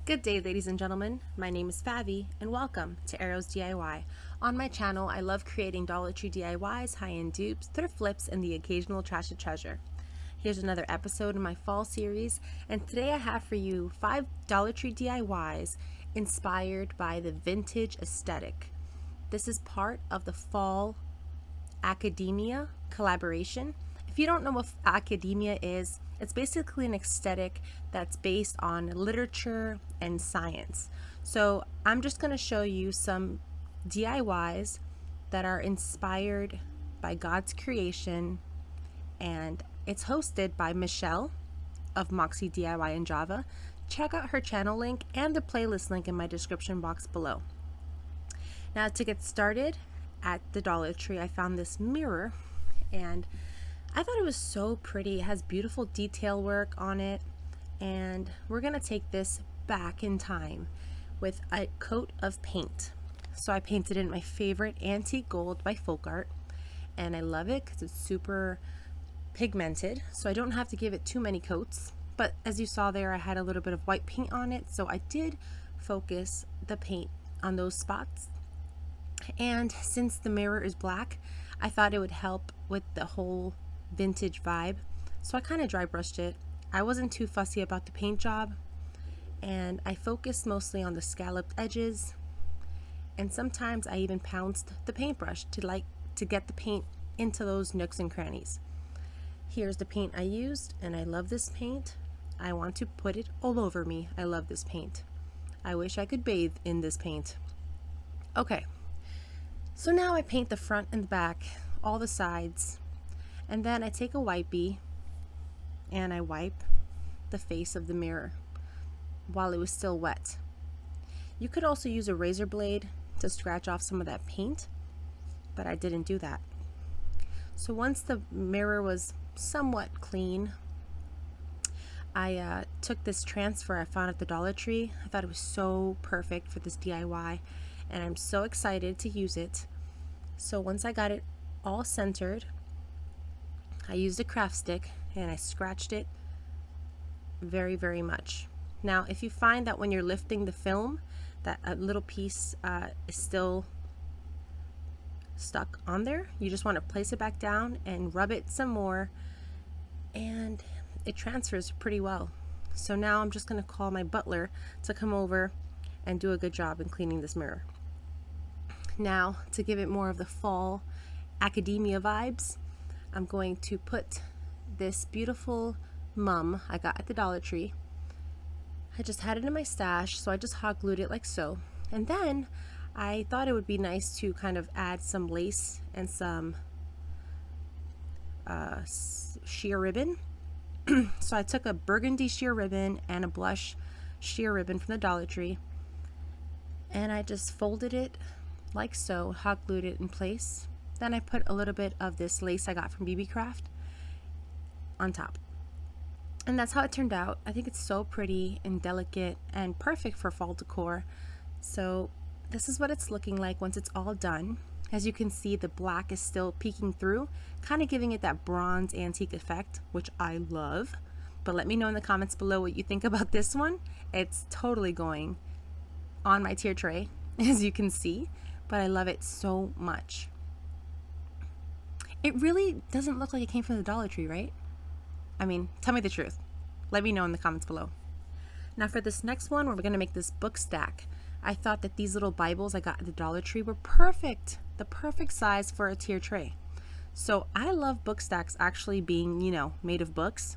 Good day, ladies and gentlemen. My name is Favi, and welcome to Arrows DIY. On my channel, I love creating Dollar Tree DIYs, high-end dupes, thrift flips, and the occasional trash to treasure. Here's another episode in my fall series, and today I have for you 5 Dollar Tree DIYs inspired by the vintage aesthetic. This is part of the fall academia collaboration. If you don't know what academia is, it's basically an aesthetic that's based on literature and science. So I'm just going to show you some DIYs that are inspired by God's creation, and it's hosted by Michelle of Moxie DIY in Java. Check out her channel link and the playlist link in my description box below. Now, to get started, at the Dollar Tree I found this mirror, and I thought it was so pretty. It has beautiful detail work on it, and we're gonna take this back in time with a coat of paint. So I painted in my favorite antique gold by Folk Art, and I love it because it's super pigmented, so I don't have to give it too many coats. But as you saw there, I had a little bit of white paint on it, so I did focus the paint on those spots. And since the mirror is black, I thought it would help with the whole vintage vibe, so I kind of dry brushed it. I wasn't too fussy about the paint job, and I focused mostly on the scalloped edges, and sometimes I even pounced the paintbrush to get the paint into those nooks and crannies. Here's the paint I used, and I love this paint. I want to put it all over me. I love this paint. I wish I could bathe in this paint. Okay, so now I paint the front and the back, all the sides, and then I take a wipey and I wipe the face of the mirror while it was still wet. You could also use a razor blade to scratch off some of that paint, but I didn't do that. So once the mirror was somewhat clean, I took this transfer I found at the Dollar Tree. I thought it was so perfect for this DIY, and I'm so excited to use it. So once I got it all centered, I used a craft stick and I scratched it very, very much. Now, if you find that when you're lifting the film that a little piece is still stuck on there, you just want to place it back down and rub it some more, and it transfers pretty well. So now I'm just going to call my butler to come over and do a good job in cleaning this mirror. Now, to give it more of the fall academia vibes, I'm going to put this beautiful mum I got at the Dollar Tree. I just had it in my stash, so I just hot glued it like so. And then I thought it would be nice to kind of add some lace and some sheer ribbon. So I took a burgundy sheer ribbon and a blush sheer ribbon from the Dollar Tree, and I just folded it like so, hot glued it in place. Then I put a little bit of this lace I got from BB Craft on top. And that's how it turned out. I think it's so pretty and delicate and perfect for fall decor. So this is what it's looking like once it's all done. As you can see, the black is still peeking through, kind of giving it that bronze antique effect, which I love. But let me know in the comments below what you think about this one. It's totally going on my tier tray, as you can see, but I love it so much. It really doesn't look like it came from the Dollar Tree, right? I mean, tell me the truth. Let me know in the comments below. Now for this next one, we're going to make this book stack. I thought that these little Bibles I got at the Dollar Tree were perfect, the perfect size for a tier tray. So I love book stacks actually being, made of books.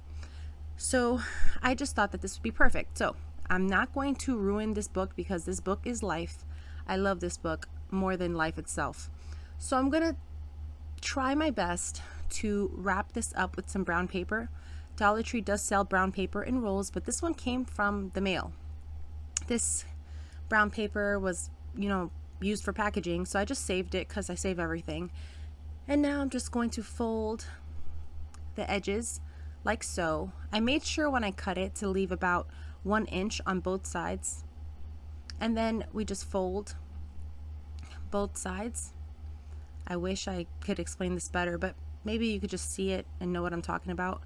So I just thought that this would be perfect. So I'm not going to ruin this book because this book is life. I love this book more than life itself. So I'm going to try my best to wrap this up with some brown paper. Dollar Tree does sell brown paper in rolls, but this one came from the mail. This brown paper was, used for packaging, so I just saved it because I save everything. And now I'm just going to fold the edges like so. I made sure when I cut it to leave about 1 inch on both sides. And then we just fold both sides. I wish I could explain this better, but maybe you could just see it and know what I'm talking about.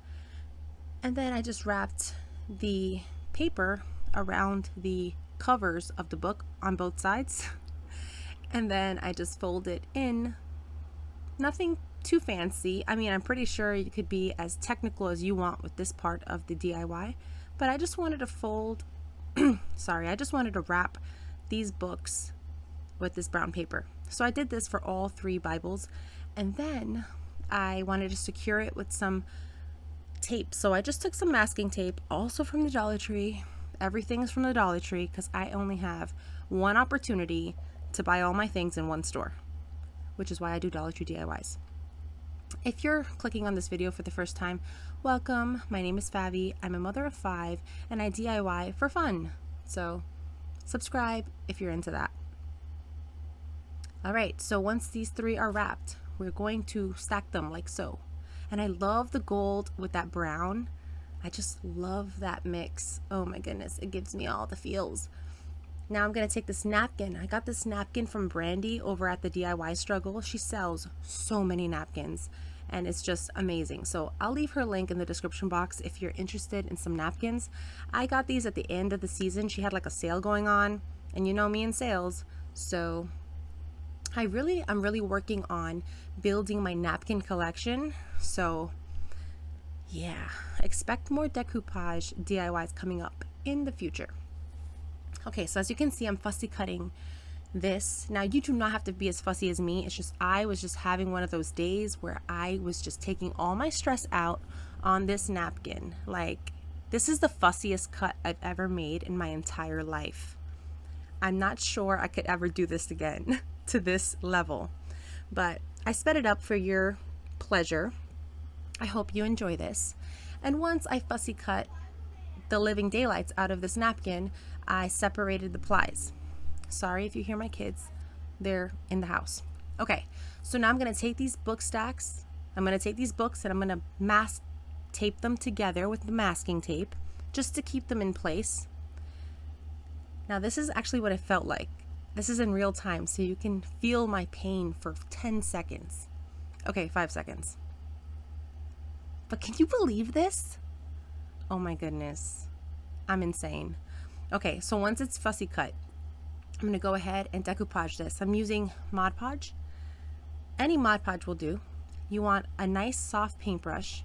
And then I just wrapped the paper around the covers of the book on both sides. And then I just fold it in. Nothing too fancy. I mean, I'm pretty sure you could be as technical as you want with this part of the DIY, but I just wanted to fold, I just wanted to wrap these books with this brown paper. So I did this for all 3 Bibles, and then I wanted to secure it with some tape. So I just took some masking tape, also from the Dollar Tree. Everything is from the Dollar Tree because I only have one opportunity to buy all my things in one store, which is why I do Dollar Tree DIYs. If you're clicking on this video for the first time, welcome. My name is Favi. I'm a mother of 5 and I DIY for fun. So subscribe if you're into that. All right, so once these 3 are wrapped, we're going to stack them like so. And I love the gold with that brown. I just love that mix. Oh my goodness, it gives me all the feels. Now I'm going to take this napkin. I got this napkin from Brandi over at the DIY Struggle. She sells so many napkins and it's just amazing. So I'll leave her link in the description box if you're interested in some napkins. I got these at the end of the season. She had like a sale going on, and you know me in sales. So I'm really working on building my napkin collection. So yeah, expect more decoupage DIYs coming up in the future. Okay, so as you can see, I'm fussy cutting this. Now, you do not have to be as fussy as me. It's just I was just having one of those days where I was just taking all my stress out on this napkin. Like, this is the fussiest cut I've ever made in my entire life. I'm not sure I could ever do this again to this level, but I sped it up for your pleasure. I hope you enjoy this. And once I fussy cut the living daylights out of this napkin, I separated the plies. Sorry if you hear my kids, they're in the house. Okay, so now I'm going to take these book stacks, I'm going to take these books and I'm going to mask tape them together with the masking tape just to keep them in place. Now this is actually what it felt like. This is in real time, so you can feel my pain for 10 seconds. Okay, 5 seconds. But can you believe this? Oh my goodness, I'm insane. Okay, so once it's fussy cut, I'm going to go ahead and decoupage this. I'm using Mod Podge. Any Mod Podge will do. You want a nice soft paintbrush,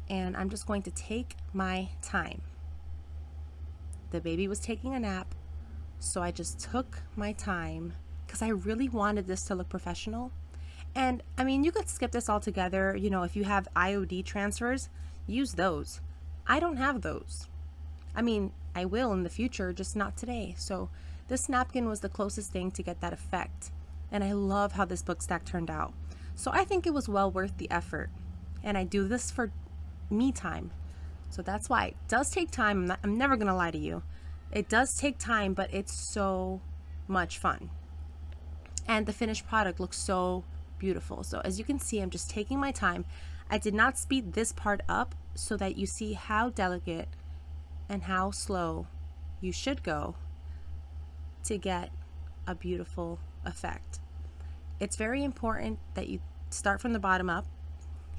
and I'm just going to take my time. The baby was taking a nap, so I just took my time because I really wanted this to look professional. And I mean, you could skip this altogether. You know, if you have IOD transfers, use those. I don't have those. I mean, I will in the future, just not today. So this napkin was the closest thing to get that effect. And I love how this book stack turned out. So I think it was well worth the effort. And I do this for me time. So that's why it does take time. I'm never going to lie to you. It does take time, but it's so much fun. And the finished product looks so beautiful. So as you can see, I'm just taking my time. I did not speed this part up so that you see how delicate and how slow you should go to get a beautiful effect. It's very important that you start from the bottom up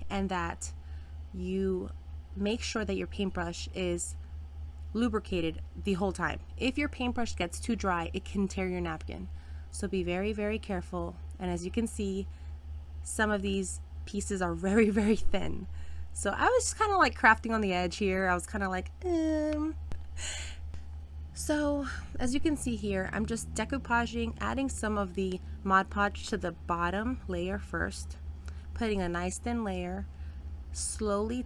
and that you make sure that your paintbrush is lubricated the whole time. If your paintbrush gets too dry, it can tear your napkin. So be very, very careful. And as you can see, some of these pieces are very, very thin. So I was just kind of like crafting on the edge here. I was kind of like, So as you can see here, I'm just decoupaging, adding some of the Mod Podge to the bottom layer first, putting a nice thin layer, slowly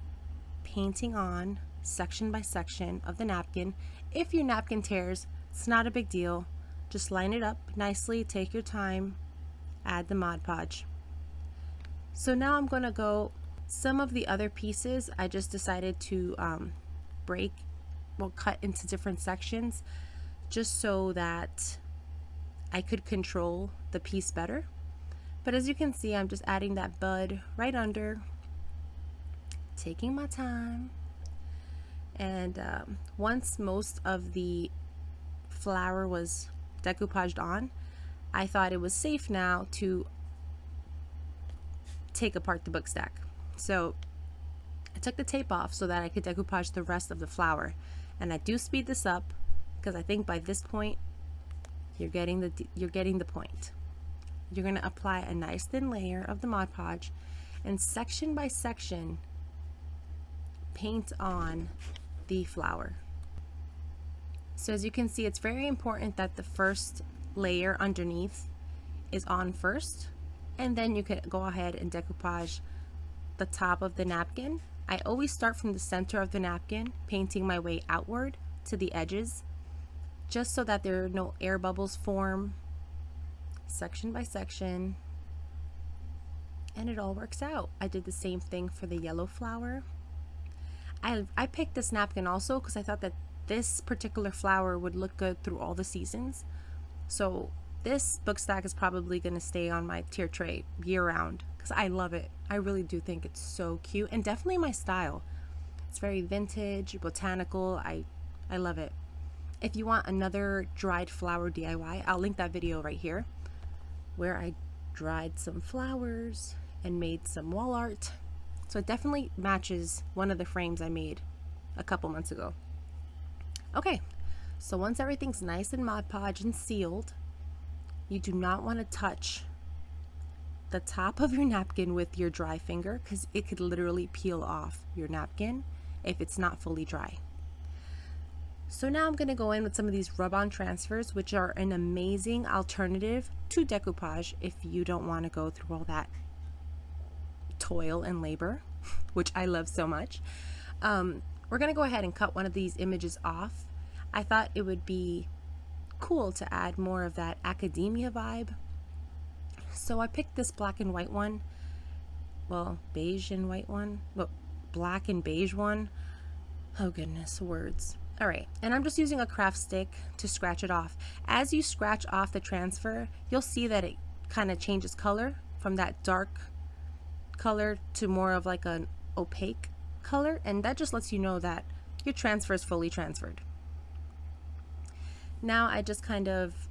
painting on section by section of the napkin. If your napkin tears, it's not a big deal. Just line it up nicely, take your time, add the Mod Podge. So now I'm going to go, some of the other pieces I just decided to cut into different sections just so that I could control the piece better. But as you can see, I'm just adding that bud right under, taking my time. And once most of the flower was decoupaged on, I thought it was safe now to take apart the book stack. So I took the tape off so that I could decoupage the rest of the flower. And I do speed this up because I think by this point you're getting the point. You're going to apply a nice thin layer of the Mod Podge and section by section paint on the flower. So as you can see, it's very important that the first layer underneath is on first, and then you could go ahead and decoupage the top of the napkin. I always start from the center of the napkin, painting my way outward to the edges, just so that there are no air bubbles form, section by section, and it all works out. I did the same thing for the yellow flower. I picked this napkin also because I thought that this particular flower would look good through all the seasons. So this book stack is probably going to stay on my tier tray year round because I love it. I really do think it's so cute and definitely my style. It's very vintage, botanical. I love it. If you want another dried flower DIY, I'll link that video right here where I dried some flowers and made some wall art. So it definitely matches one of the frames I made a couple months ago. Okay, so once everything's nice and Mod Podge and sealed, you do not want to touch the top of your napkin with your dry finger because it could literally peel off your napkin if it's not fully dry. So now I'm going to go in with some of these rub-on transfers, which are an amazing alternative to decoupage if you don't want to go through all that toil and labor, which I love so much. We're going to go ahead and cut one of these images off. I thought it would be cool to add more of that academia vibe. So I picked this black and white one. Well, beige and white one. Well, black and beige one. Oh goodness, words. All right, and I'm just using a craft stick to scratch it off. As you scratch off the transfer, you'll see that it kind of changes color from that dark color to more of like an opaque color, and that just lets you know that your transfer is fully transferred. Now I just kind of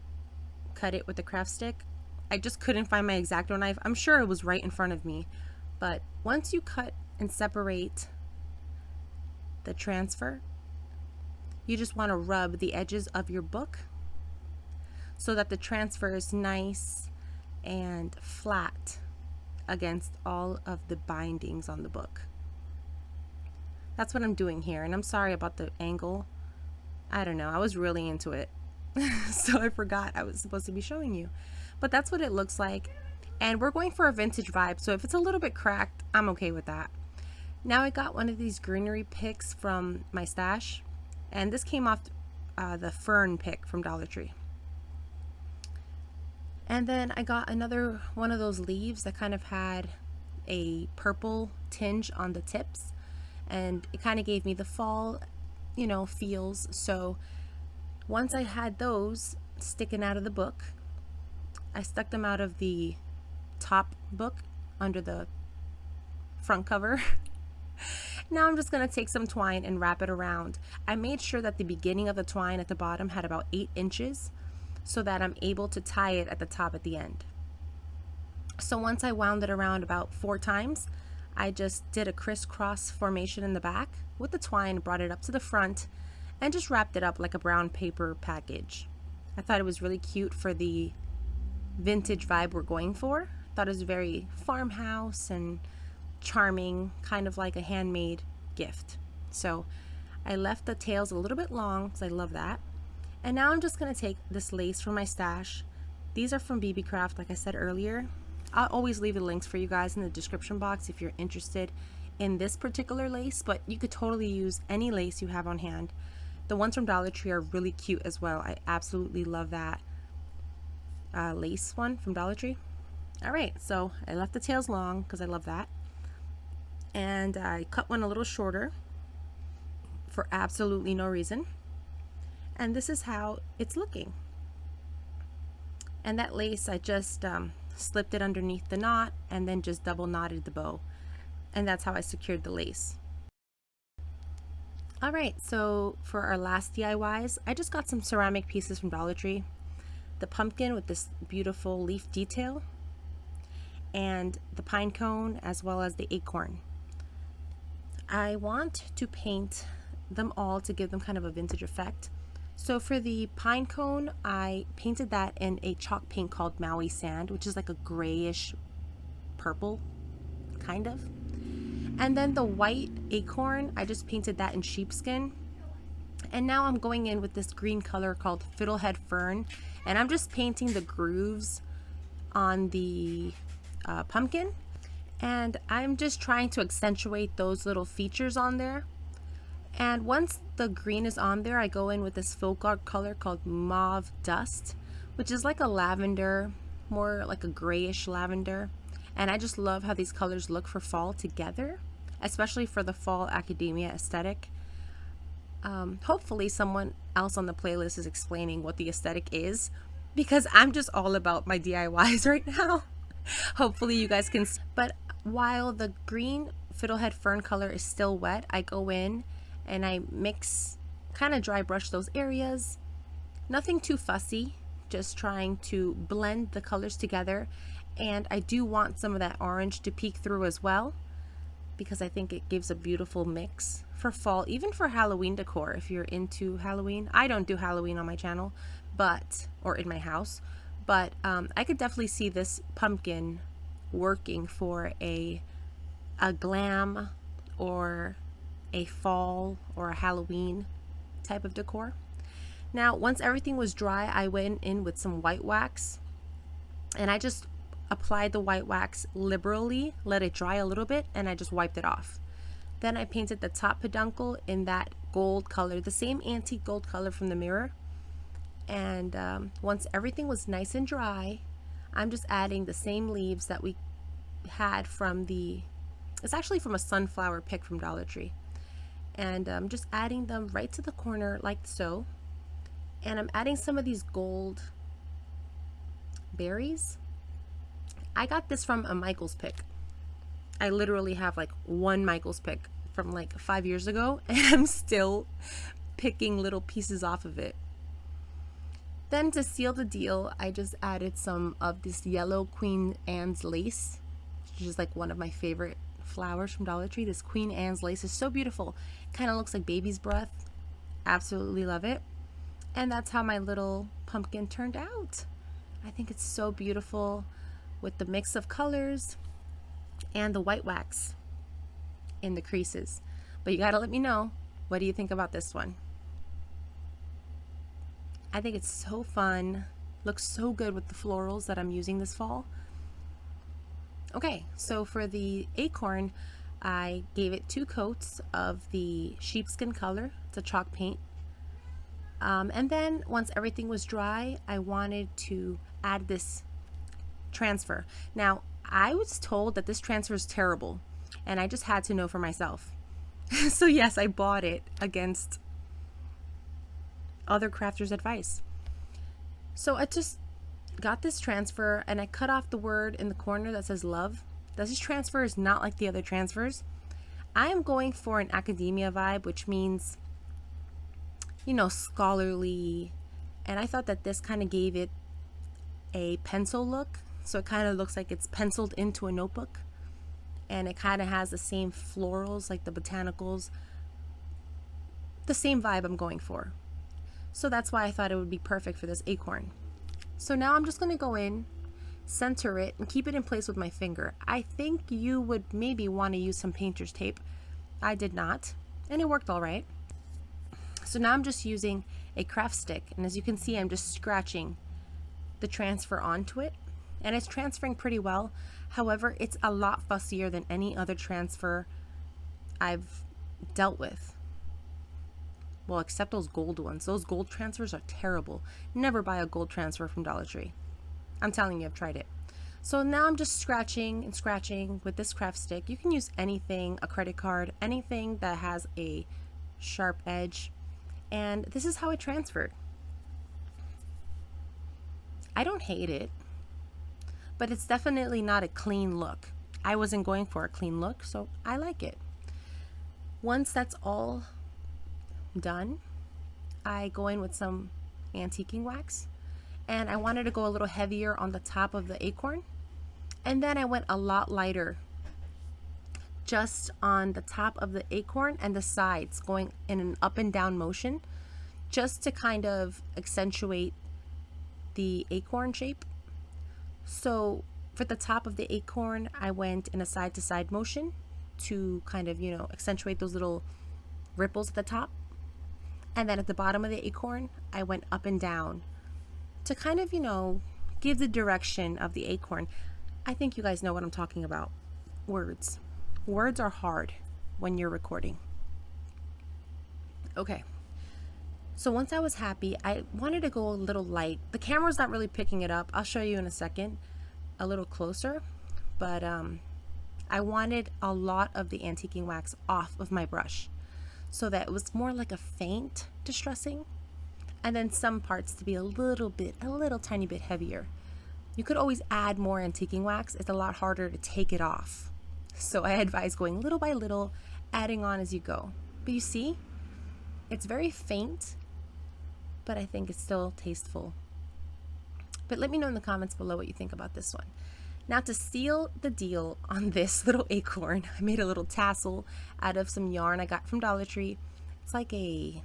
cut it with the craft stick. I just couldn't find my X-Acto knife. I'm sure it was right in front of me, but once you cut and separate the transfer, you just want to rub the edges of your book so that the transfer is nice and flat against all of the bindings on the book. That's what I'm doing here, and I'm sorry about the angle. I don't know, I was really into it. So I forgot I was supposed to be showing you. But that's what it looks like. And we're going for a vintage vibe, so if it's a little bit cracked, I'm okay with that. Now I got one of these greenery picks from my stash, and this came off the fern pick from Dollar Tree. And then I got another one of those leaves that kind of had a purple tinge on the tips, and it kind of gave me the fall, you know, feels. So once I had those sticking out of the book, I stuck them out of the top book under the front cover. Now I'm just going to take some twine and wrap it around. I made sure that the beginning of the twine at the bottom had about 8 inches so that I'm able to tie it at the top at the end. So once I wound it around about 4 times, I just did a crisscross formation in the back with the twine, brought it up to the front, and just wrapped it up like a brown paper package. I thought it was really cute for the vintage vibe we're going for. I thought it was very farmhouse and charming, kind of like a handmade gift. So I left the tails a little bit long because I love that. And now I'm just going to take this lace from my stash. These are from BB Craft, like I said earlier. I'll always leave the links for you guys in the description box if you're interested in this particular lace, but you could totally use any lace you have on hand. The ones from Dollar Tree are really cute as well. I absolutely love that lace one from Dollar Tree. All right, so I left the tails long because I love that. And I cut one a little shorter for absolutely no reason. And this is how it's looking. And that lace, I just slipped it underneath the knot and then just double knotted the bow. And that's how I secured the lace. All right, so for our last DIYs, I just got some ceramic pieces from Dollar Tree. The pumpkin with this beautiful leaf detail, and the pine cone, as well as the acorn. I want to paint them all to give them kind of a vintage effect. So for the pine cone, I painted that in a chalk paint called Maui Sand, which is like a grayish purple, kind of. And then the white acorn, I just painted that in sheepskin. And now I'm going in with this green color called Fiddlehead Fern, and I'm just painting the grooves on the pumpkin. And I'm just trying to accentuate those little features on there. And once the green is on there, I go in with this folk art color called Mauve Dust, which is like a lavender, more like a grayish lavender. And I just love how these colors look for fall together, especially for the fall academia aesthetic. Hopefully someone else on the playlist is explaining what the aesthetic is, because I'm just all about my DIYs right now. Hopefully you guys can. But while the green Fiddlehead Fern color is still wet, I go in and I mix, kind of dry brush those areas. Nothing too fussy, just trying to blend the colors together. And I do want some of that orange to peek through as well, because I think it gives a beautiful mix for fall, even for Halloween decor if you're into Halloween. I don't do Halloween on my channel, or in my house, but I could definitely see this pumpkin working for a glam or a fall or a Halloween type of decor. Now, once everything was dry, I went in with some white wax, and I just applied the white wax liberally, let it dry a little bit, and I just wiped it off. Then I painted the top peduncle in that gold color, the same antique gold color from the mirror. And once everything was nice and dry, I'm just adding the same leaves that we had from it's actually from a sunflower pick from Dollar Tree. And I'm just adding them right to the corner like so. And I'm adding some of these gold berries. I got this from a Michael's pick. I literally have like one Michael's pick from like 5 years ago, and I'm still picking little pieces off of it. Then to seal the deal, I just added some of this yellow Queen Anne's lace, which is like one of my favorite flowers from Dollar Tree. This Queen Anne's lace is so beautiful. It kind of looks like baby's breath. Absolutely love it. And that's how my little pumpkin turned out. I think it's so beautiful with the mix of colors and the white wax in the creases. But you gotta let me know, what do you think about this one? I think it's so fun. Looks so good with the florals that I'm using this fall. Okay, so for the acorn, I gave it 2 coats of the sheepskin color. It's a chalk paint. And then once everything was dry, I wanted to add this transfer. Now, I was told that this transfer is terrible, and I just had to know for myself. So yes, I bought it against other crafters' advice. So I just got this transfer, and I cut off the word in the corner that says love. This transfer is not like the other transfers. I am going for an academia vibe, which means, you know, scholarly, and I thought that this kind of gave it a pencil look. So it kind of looks like it's penciled into a notebook, and it kind of has the same florals like the botanicals, the same vibe I'm going for. So that's why I thought it would be perfect for this acorn. So now I'm just going to go in, center it, and keep it in place with my finger. I think you would maybe want to use some painter's tape. I did not, and it worked all right. So now I'm just using a craft stick, and as you can see, I'm just scratching the transfer onto it. And it's transferring pretty well. However, it's a lot fussier than any other transfer I've dealt with. Well, except those gold ones. Those gold transfers are terrible. Never buy a gold transfer from Dollar Tree. I'm telling you, I've tried it. So now I'm just scratching and scratching with this craft stick. You can use anything, a credit card, anything that has a sharp edge. And this is how it transferred. I don't hate it, but it's definitely not a clean look. I wasn't going for a clean look, so I like it. Once that's all done, I go in with some antiquing wax, and I wanted to go a little heavier on the top of the acorn, and then I went a lot lighter just on the top of the acorn and the sides, going in an up and down motion just to kind of accentuate the acorn shape. So for the top of the acorn, I went in a side to side motion to kind of, accentuate those little ripples at the top. And then at the bottom of the acorn, I went up and down to kind of, give the direction of the acorn. I think you guys know what I'm talking about. Words. Words are hard when you're recording. Okay. So once I was happy, I wanted to go a little light. The camera's not really picking it up. I'll show you in a second, a little closer. But I wanted a lot of the antiquing wax off of my brush so that it was more like a faint distressing, and then some parts to be a little tiny bit heavier. You could always add more antiquing wax. It's a lot harder to take it off. So I advise going little by little, adding on as you go. But you see, it's very faint, but I think it's still tasteful. But let me know in the comments below what you think about this one. Now, to seal the deal on this little acorn, I made a little tassel out of some yarn I got from Dollar Tree. It's like I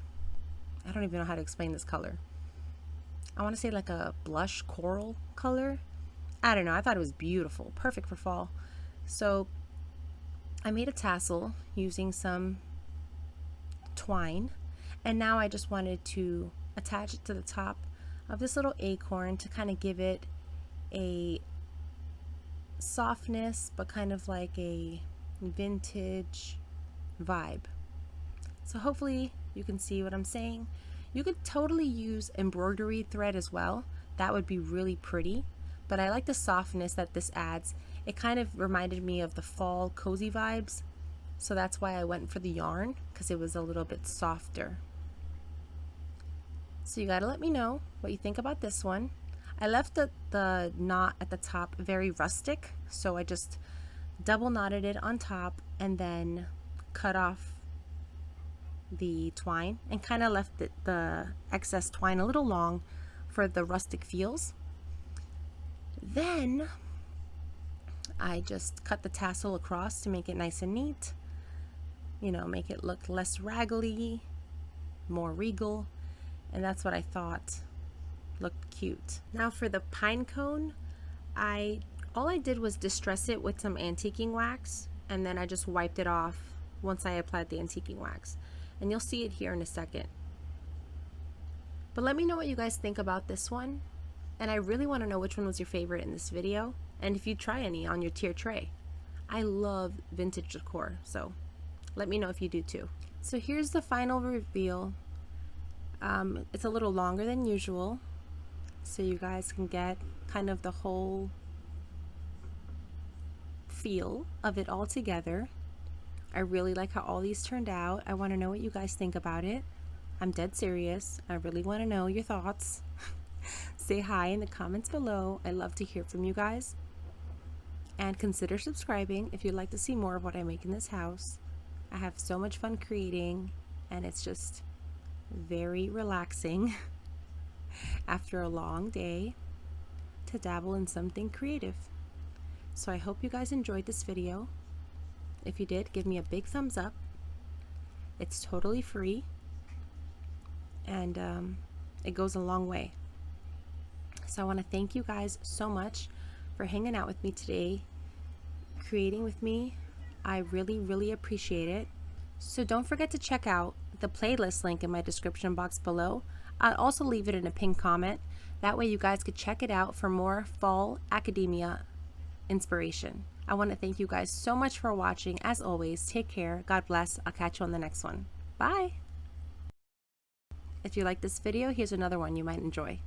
don't even know how to explain this color. I want to say like a blush coral color. I don't know. I thought it was beautiful. Perfect for fall. So I made a tassel using some twine. And now I just wanted to attach it to the top of this little acorn to kind of give it a softness, but kind of like a vintage vibe. So hopefully you can see what I'm saying. You could totally use embroidery thread as well. That would be really pretty, but I like the softness that this adds. It kind of reminded me of the fall cozy vibes, so that's why I went for the yarn, because it was a little bit softer. So you gotta let me know what you think about this one. I left the knot at the top very rustic, so I just double knotted it on top and then cut off the twine and kind of left the excess twine a little long for the rustic feels. Then I just cut the tassel across to make it nice and neat, make it look less raggedy, more regal, and that's what I thought looked cute. Now for the pine cone, all I did was distress it with some antiquing wax, and then I just wiped it off once I applied the antiquing wax. And you'll see it here in a second. But let me know what you guys think about this one. And I really want to know which one was your favorite in this video, and if you try any on your tier tray. I love vintage decor, so let me know if you do too. So here's the final reveal. It's a little longer than usual, so you guys can get kind of the whole feel of it all together. I really like how all these turned out. I want to know what you guys think about it. I'm dead serious. I really want to know your thoughts. Say hi in the comments below. I love to hear from you guys. And consider subscribing if you'd like to see more of what I make in this house. I have so much fun creating, and it's just very relaxing after a long day to dabble in something creative. So I hope you guys enjoyed this video. If you did, give me a big thumbs up. It's totally free, and it goes a long way. So I want to thank you guys so much for hanging out with me today, creating with me. I really appreciate it. So don't forget to check out the playlist link in my description box below. I'll also leave it in a pinned comment. That way you guys could check it out for more fall academia inspiration. I want to thank you guys so much for watching. As always, take care. God bless. I'll catch you on the next one. Bye. If you like this video, here's another one you might enjoy.